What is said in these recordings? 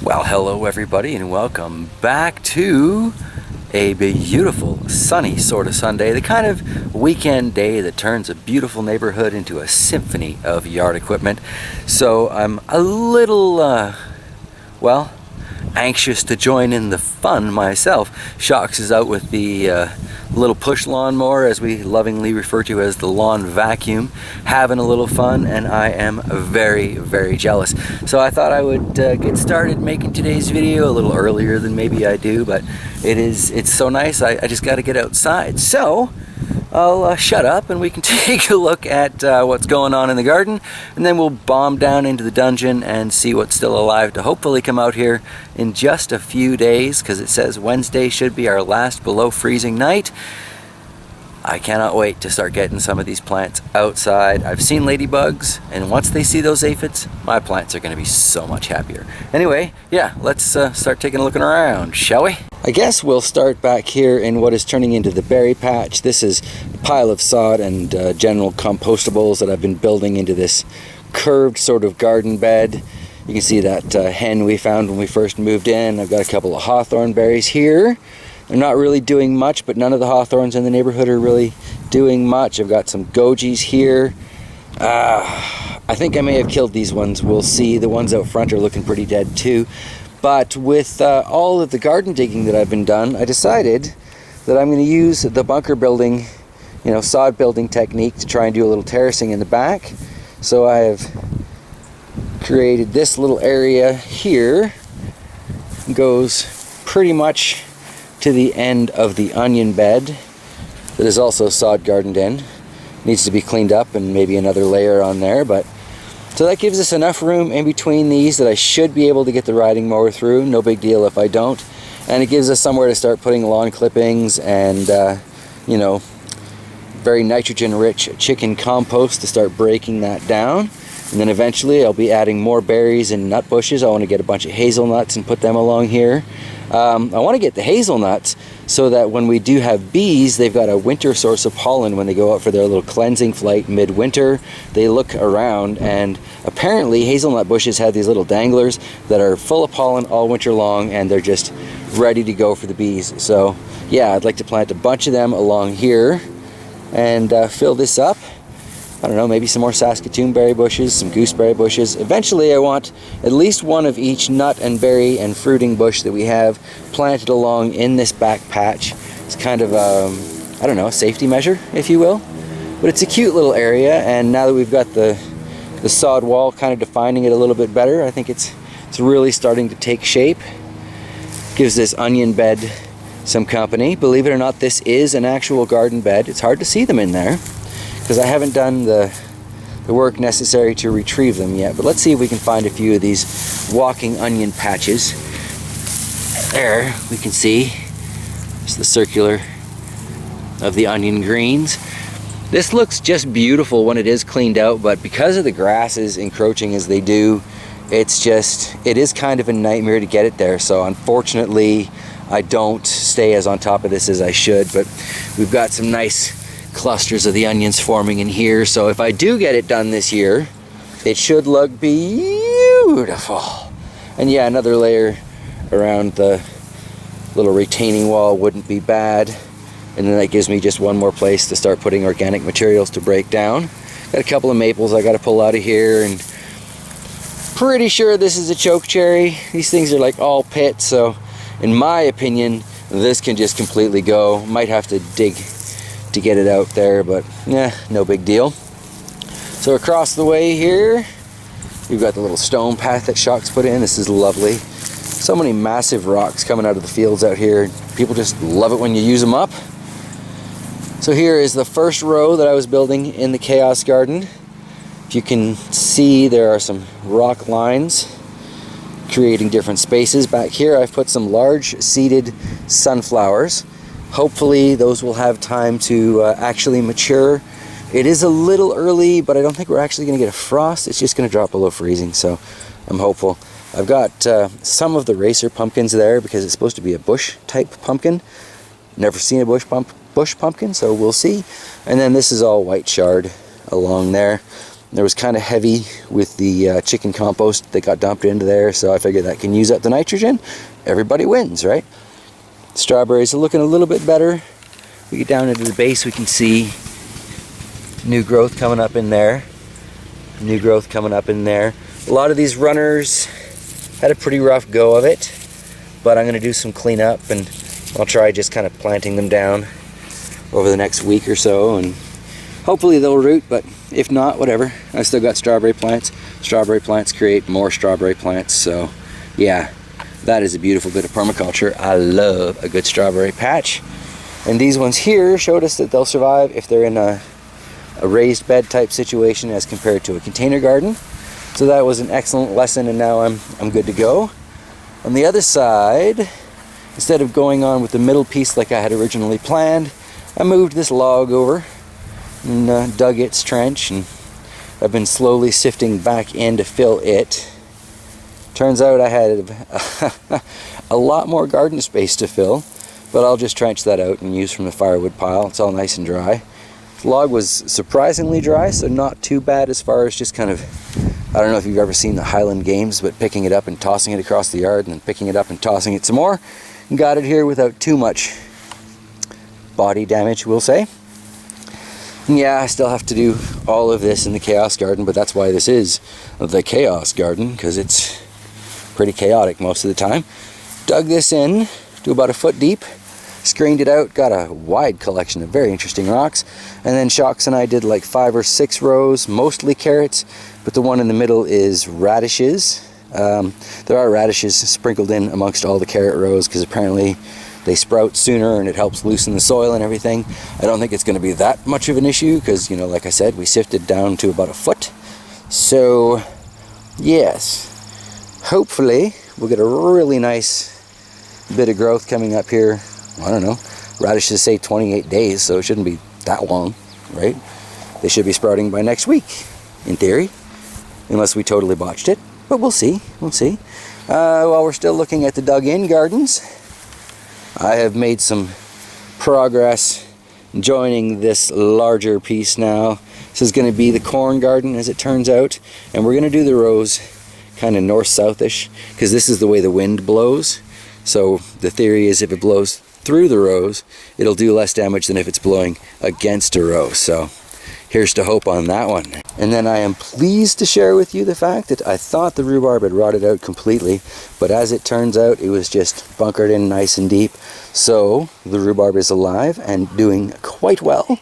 Well, hello everybody and welcome back to a beautiful sunny sort of Sunday, the kind of weekend day that turns a beautiful neighborhood into a symphony of yard equipment. So I'm a little, well, anxious to join in the fun myself. Shocks is out with the little push lawnmower, as we lovingly refer to as the lawn vacuum, having a little fun, and I am very, very jealous. So I thought I would get started making today's video a little earlier than maybe I do, but it's so nice, I just got to get outside. So I'll shut up and we can take a look at what's going on in the garden, and then we'll bomb down into the dungeon and see what's still alive to hopefully come out here in just a few days, because it says Wednesday should be our last below freezing night. I cannot wait to start getting some of these plants outside. I've seen ladybugs, and once they see those aphids, my plants are going to be so much happier. Anyway, yeah, let's start taking a look around, shall we? I guess we'll start back here in what is turning into the berry patch. This is a pile of sod and general compostables that I've been building into this curved sort of garden bed. You can see that hen we found when we first moved in. I've got a couple of hawthorn berries here. They're not really doing much, but none of the hawthorns in the neighborhood are really doing much. I've got some gojis here. I think I may have killed these ones. We'll see. The ones out front are looking pretty dead too. But with all of the garden digging that I've been done, I decided that I'm going to use the bunker building, sod building technique to try and do a little terracing in the back. So I have created this little area here. It goes pretty much to the end of the onion bed that is also sod gardened in. Needs to be cleaned up and maybe another layer on there, but so that gives us enough room in between these that I should be able to get the riding mower through. No big deal if I don't. And it gives us somewhere to start putting lawn clippings and very nitrogen rich chicken compost to start breaking that down. And then eventually I'll be adding more berries and nut bushes. I want to get a bunch of hazelnuts and put them along here. I want to get the hazelnuts so that when we do have bees, they've got a winter source of pollen when they go out for their little cleansing flight midwinter. They look around, and apparently hazelnut bushes have these little danglers that are full of pollen all winter long, and they're just ready to go for the bees. So yeah, I'd like to plant a bunch of them along here and fill this up. I don't know, maybe some more Saskatoon berry bushes, some gooseberry bushes. Eventually I want at least one of each nut and berry and fruiting bush that we have planted along in this back patch. It's kind of, I don't know, a safety measure, if you will. But it's a cute little area, and now that we've got the sod wall kind of defining it a little bit better, I think it's really starting to take shape. Gives this onion bed some company. Believe it or not, this is an actual garden bed. It's hard to see them in there, because I haven't done the work necessary to retrieve them yet. But let's see if we can find a few of these walking onion patches. There, we can see it's the circular of the onion greens. This looks just beautiful when it is cleaned out, but because of the grasses encroaching as they do, it is kind of a nightmare to get it there. So unfortunately, I don't stay as on top of this as I should, but we've got some nice clusters of the onions forming in here. So if I do get it done this year, it should look beautiful. And yeah, another layer around the little retaining wall wouldn't be bad. And then that gives me just one more place to start putting organic materials to break down. Got a couple of maples I got to pull out of here, and pretty sure this is a choke cherry. These things are like all pit, so in my opinion this can just completely go. Might have to dig to get it out there, but yeah, no big deal. So across the way here, you've got the little stone path that Shock's put in. This is lovely. So many massive rocks coming out of the fields out here. People just love it when you use them up. So here is the first row that I was building in the Chaos Garden. If you can see, there are some rock lines creating different spaces. Back here I've put some large seeded sunflowers. Hopefully those will have time to actually mature. It is a little early, but I don't think we're actually going to get a frost. It's just going to drop below freezing, so I'm hopeful. I've got some of the racer pumpkins there because it's supposed to be a bush type pumpkin. Never seen a bush pumpkin, so we'll see. And then this is all white chard along there. It was kind of heavy with the chicken compost that got dumped into there, so I figured that can use up the nitrogen. Everybody wins, right? Strawberries are looking a little bit better. We get down into the base, we can see new growth coming up in there. New growth coming up in there. A lot of these runners had a pretty rough go of it, but I'm going to do some cleanup, and I'll try just kind of planting them down over the next week or so, and hopefully they'll root, but if not, whatever. I still got strawberry plants. Strawberry plants create more strawberry plants, so yeah, that is a beautiful bit of permaculture. I love a good strawberry patch. And these ones here showed us that they'll survive if they're in a raised bed type situation as compared to a container garden. So that was an excellent lesson, and now I'm good to go. On the other side, instead of going on with the middle piece like I had originally planned, I moved this log over and dug its trench, and I've been slowly sifting back in to fill it. Turns out I had a lot more garden space to fill, but I'll just trench that out and use from the firewood pile. It's all nice and dry. The log was surprisingly dry, so not too bad as far as just kind of, I don't know if you've ever seen the Highland Games, but picking it up and tossing it across the yard and then picking it up and tossing it some more. And got it here without too much body damage, we'll say. And yeah, I still have to do all of this in the Chaos Garden, but that's why this is the Chaos Garden, because it's pretty chaotic most of the time. Dug this in to about 1 foot deep, screened it out, got a wide collection of very interesting rocks, and then Shocks and I did like 5 or 6 rows, mostly carrots, but the one in the middle is radishes. There are radishes sprinkled in amongst all the carrot rows because apparently they sprout sooner and it helps loosen the soil and everything. I don't think it's going to be that much of an issue because, you know, like I said, we sifted down to about 1 foot. So, yes, hopefully we'll get a really nice bit of growth coming up here. I don't know, radishes say 28 days, so it shouldn't be that long, right? They should be sprouting by next week, in theory, unless we totally botched it, but we'll see, we'll see. While we're still looking at the dug-in gardens, I have made some progress joining this larger piece now. This is going to be the corn garden, as it turns out, and we're going to do the rows kind of north-southish, because this is the way the wind blows. So the theory is if it blows through the rows, it'll do less damage than if it's blowing against a row. So here's to hope on that one. And then I am pleased to share with you the fact that I thought the rhubarb had rotted out completely, but as it turns out, it was just bunkered in nice and deep. So the rhubarb is alive and doing quite well.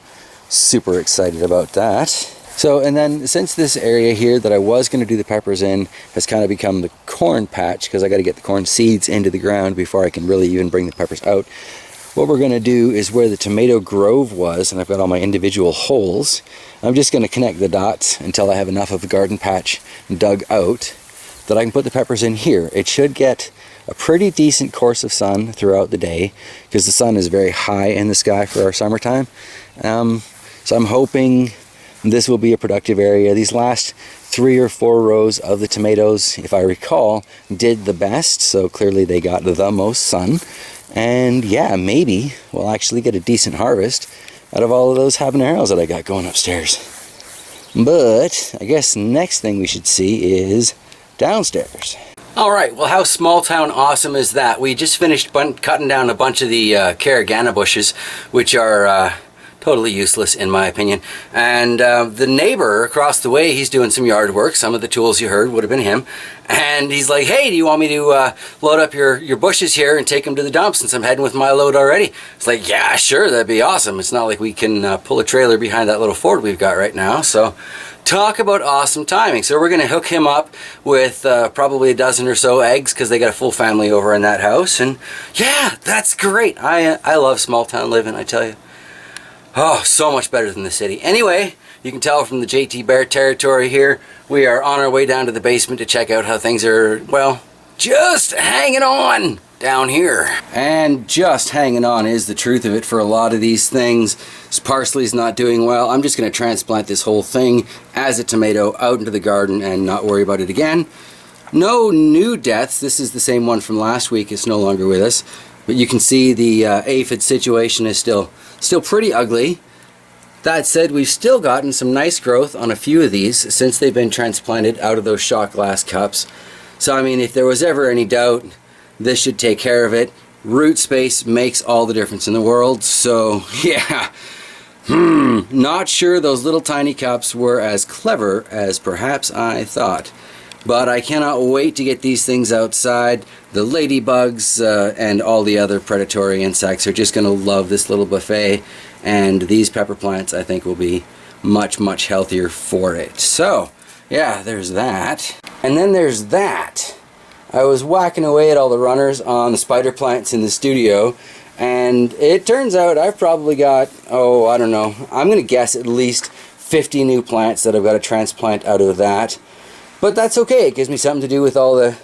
Super excited about that. So, and then since this area here that I was going to do the peppers in has kind of become the corn patch, because I got to get the corn seeds into the ground before I can really even bring the peppers out, what we're going to do is where the tomato grove was, and I've got all my individual holes, I'm just going to connect the dots until I have enough of the garden patch dug out that I can put the peppers in here. It should get a pretty decent course of sun throughout the day, because the sun is very high in the sky for our summertime. So I'm hoping this will be a productive area. These last 3 or 4 rows of the tomatoes, if I recall, did the best, so clearly they got the most sun. And yeah, maybe we'll actually get a decent harvest out of all of those habaneros that I got going upstairs. But I guess next thing we should see is downstairs. Alright, well, how small town awesome is that? We just finished cutting down a bunch of the carragana bushes, which are totally useless in my opinion. And the neighbor across the way, he's doing some yard work. Some of the tools you heard would have been him. And he's like, hey, do you want me to load up your bushes here and take them to the dump since I'm heading with my load already? It's like, yeah, sure, that'd be awesome. It's not like we can pull a trailer behind that little Ford we've got right now. So talk about awesome timing. So we're going to hook him up with probably a dozen or so eggs, because they got a full family over in that house. And yeah, that's great. I love small town living, I tell you. Oh, so much better than the city. Anyway, you can tell from the JT Bear territory here, we are on our way down to the basement to check out how things are, well, just hanging on down here. And just hanging on is the truth of it for a lot of these things. This parsley's not doing well. I'm just going to transplant this whole thing as a tomato out into the garden and not worry about it again. No new deaths. This is the same one from last week. It's no longer with us. But you can see the aphid situation is still pretty ugly. That said, we've still gotten some nice growth on a few of these since they've been transplanted out of those shot glass cups. So I mean, if there was ever any doubt, this should take care of it. Root space makes all the difference in the world, so yeah. Not sure those little tiny cups were as clever as perhaps I thought. But I cannot wait to get these things outside. The ladybugs and all the other predatory insects are just going to love this little buffet. And these pepper plants, I think, will be much, much healthier for it. So, yeah, there's that. And then there's that. I was whacking away at all the runners on the spider plants in the studio. And it turns out I've probably got, oh, I don't know, I'm going to guess at least 50 new plants that I've got to transplant out of that. But that's okay, it gives me something to do with all the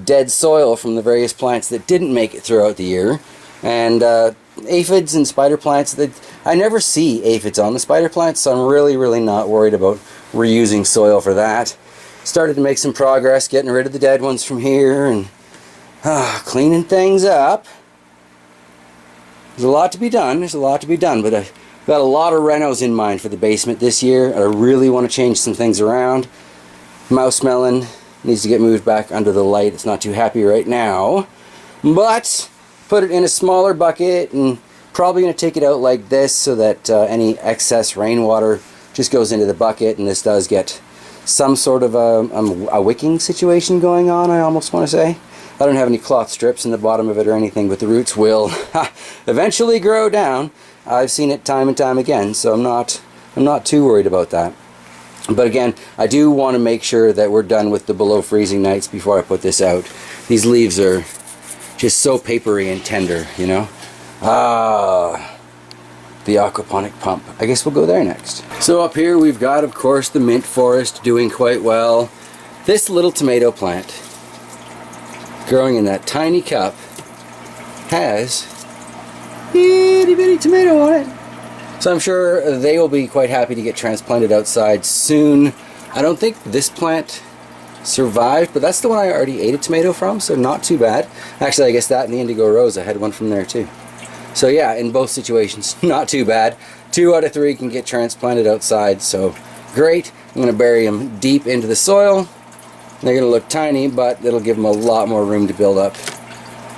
dead soil from the various plants that didn't make it throughout the year. And aphids and spider plants, I never see aphids on the spider plants, so I'm really not worried about reusing soil for that. Started to make some progress getting rid of the dead ones from here and cleaning things up. There's a lot to be done, but I've got a lot of renos in mind for the basement this year. I really want to change some things around. Mouse melon needs to get moved back under the light. It's not too happy right now. But put it in a smaller bucket and probably going to take it out like this so that any excess rainwater just goes into the bucket, and this does get some sort of a wicking situation going on, I almost want to say. I don't have any cloth strips in the bottom of it or anything, but the roots will eventually grow down. I've seen it time and time again, so I'm not too worried about that. But again, I do want to make sure that we're done with the below freezing nights before I put this out. These leaves are just so papery and tender, you know. The aquaponic pump. I guess we'll go there next. So up here we've got, of course, the mint forest doing quite well. This little tomato plant, growing in that tiny cup, has itty bitty tomato on it. So I'm sure they will be quite happy to get transplanted outside soon. I don't think this plant survived, but that's the one I already ate a tomato from, so not too bad. Actually, I guess that and the indigo rose, I had one from there too. So yeah, in both situations, not too bad. 2 out of 3 can get transplanted outside, so great. I'm going to bury them deep into the soil. They're going to look tiny, but it'll give them a lot more room to build up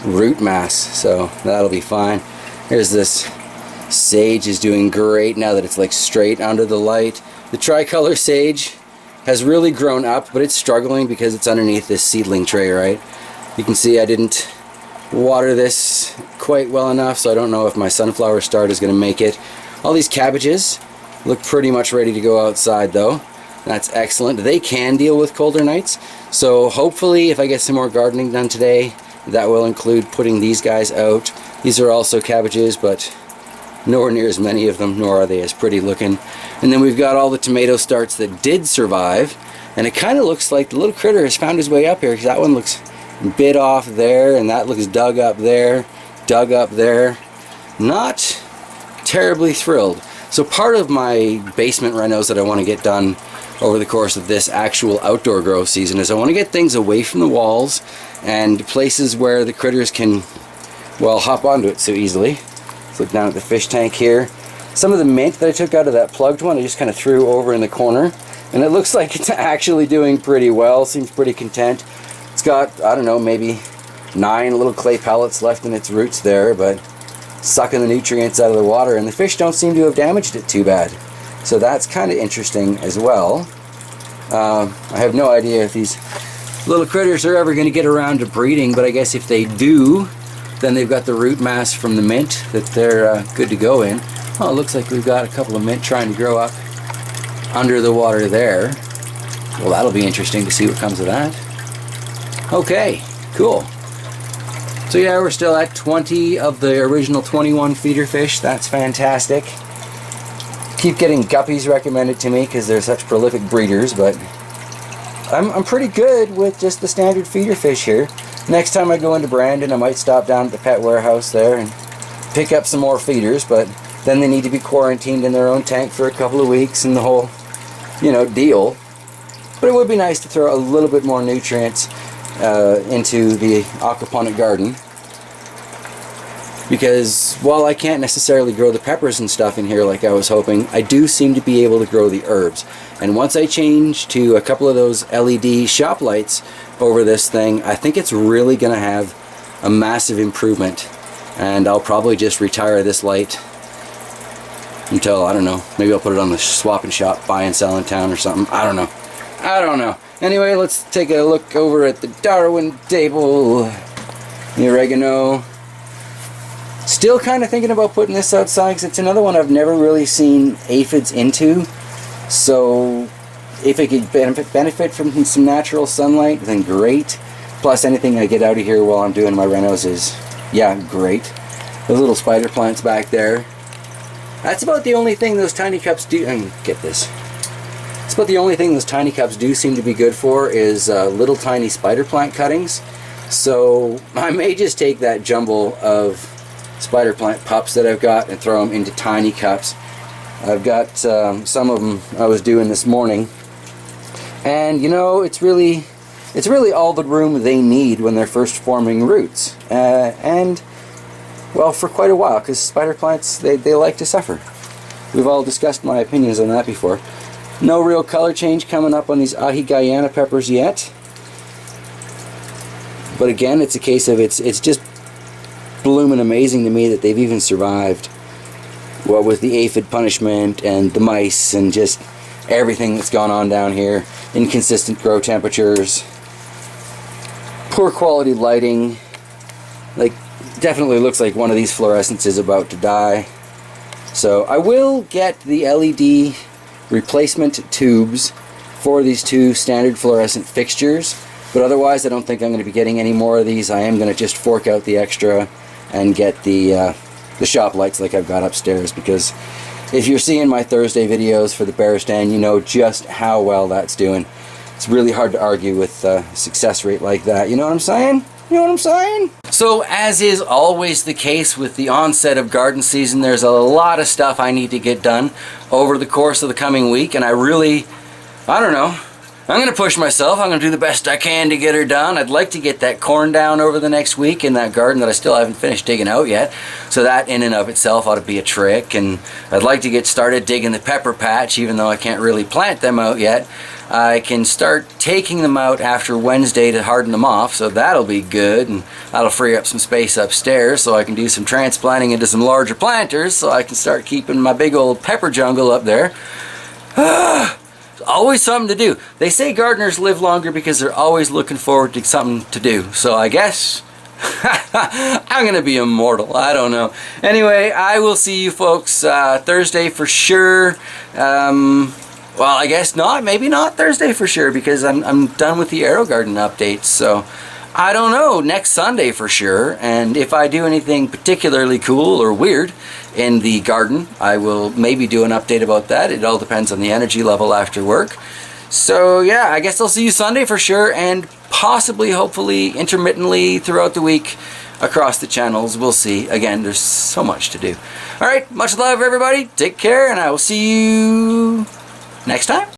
root mass, so that'll be fine. Here's this sage is doing great now that it's like straight under the light. The tricolor sage has really grown up, but it's struggling because it's underneath this seedling tray, right? You can see I didn't water this quite well enough, so I don't know if my sunflower start is going to make it. All these cabbages look pretty much ready to go outside though. That's excellent. They can deal with colder nights, so hopefully if I get some more gardening done today, that will include putting these guys out. These are also cabbages, but nowhere near as many of them, nor are they as pretty looking. And then we've got all the tomato starts that did survive, and it kind of looks like the little critter has found his way up here, because that one looks bit off there, and that looks dug up there. Not terribly thrilled. So part of my basement renos that I want to get done over the course of this actual outdoor grow season is I want to get things away from the walls and places where the critters can, well, hop onto it so easily. Let's look down at the fish tank here. Some of the mint that I took out of that plugged one I just kind of threw over in the corner, and it looks like it's actually doing pretty well. Seems pretty content. It's got, I don't know, maybe 9 little clay pellets left in its roots there, but sucking the nutrients out of the water, and the fish don't seem to have damaged it too bad. So that's kind of interesting as well. I have no idea if these little critters are ever going to get around to breeding, but I guess if they do, then they've got the root mass from the mint that they're good to go in. Oh, it looks like we've got a couple of mint trying to grow up under the water there. Well, that'll be interesting to see what comes of that. Okay, cool. So yeah, we're still at 20 of the original 21 feeder fish. That's fantastic. Keep getting guppies recommended to me because they're such prolific breeders, but I'm pretty good with just the standard feeder fish here. Next time I go into Brandon, I might stop down at the pet warehouse there and pick up some more feeders, but then they need to be quarantined in their own tank for a couple of weeks and the whole, you know, deal. But it would be nice to throw a little bit more nutrients into the aquaponic garden. because while I can't necessarily grow the peppers and stuff in here like I was hoping, I do seem to be able to grow the herbs. And once I change to a couple of those LED shop lights over this thing, I think it's really going to have a massive improvement. And I'll probably just retire this light until, I don't know, maybe I'll put it on the swap and shop, buy and sell in town or something. I don't know. Anyway, let's take a look over at the Darwin table. The oregano. Still kind of thinking about putting this outside because it's another one I've never really seen aphids into. So if it could benefit from some natural sunlight, then great. Plus anything I get out of here while I'm doing my renos is, yeah, great. Those little spider plants back there. That's about the only thing those tiny cups do. Get this. It's about the only thing those tiny cups do seem to be good for is little tiny spider plant cuttings. So I may just take that jumble of spider plant pups that I've got and throw them into tiny cups. I've got some of them I was doing this morning, and you know, it's really all the room they need when they're first forming roots, and well, for quite a while, because spider plants they like to suffer. We've all discussed my opinions on that before. No real color change coming up on these Ahi Guyana peppers yet, but again, it's a case of it's just blooming amazing to me that they've even survived. Well, with the aphid punishment and the mice and just everything that's gone on down here, inconsistent grow temperatures, poor quality lighting, like definitely looks like one of these fluorescents is about to die. So I will get the LED replacement tubes for these two standard fluorescent fixtures, but otherwise I don't think I'm going to be getting any more of these. I am going to just fork out the extra and get the shop lights like I've got upstairs, because if you're seeing my Thursday videos for the Bearistan, you know just how well that's doing. It's really hard to argue with a success rate like that. You know what I'm saying? You know what I'm saying? So, as is always the case with the onset of garden season, there's a lot of stuff I need to get done over the course of the coming week, and I don't know, I'm going to push myself. I'm going to do the best I can to get her done. I'd like to get that corn down over the next week in that garden that I still haven't finished digging out yet. So that in and of itself ought to be a trick. And I'd like to get started digging the pepper patch, even though I can't really plant them out yet. I can start taking them out after Wednesday to harden them off, so that'll be good, and that'll free up some space upstairs so I can do some transplanting into some larger planters so I can start keeping my big old pepper jungle up there. Always something to do. They say gardeners live longer because they're always looking forward to something to do. So I guess I'm going to be immortal. I don't know. Anyway, I will see you folks Thursday for sure. Well, I guess not. Maybe not Thursday for sure, because I'm done with the AeroGarden updates. So I don't know. Next Sunday for sure. And if I do anything particularly cool or weird in the garden, I will maybe do an update about that. It all depends on the energy level after work. So yeah, I guess I'll see you Sunday for sure, and possibly, hopefully, intermittently throughout the week across the channels. We'll see. Again, there's so much to do. All right, much love, everybody. Take care, and I will see you next time.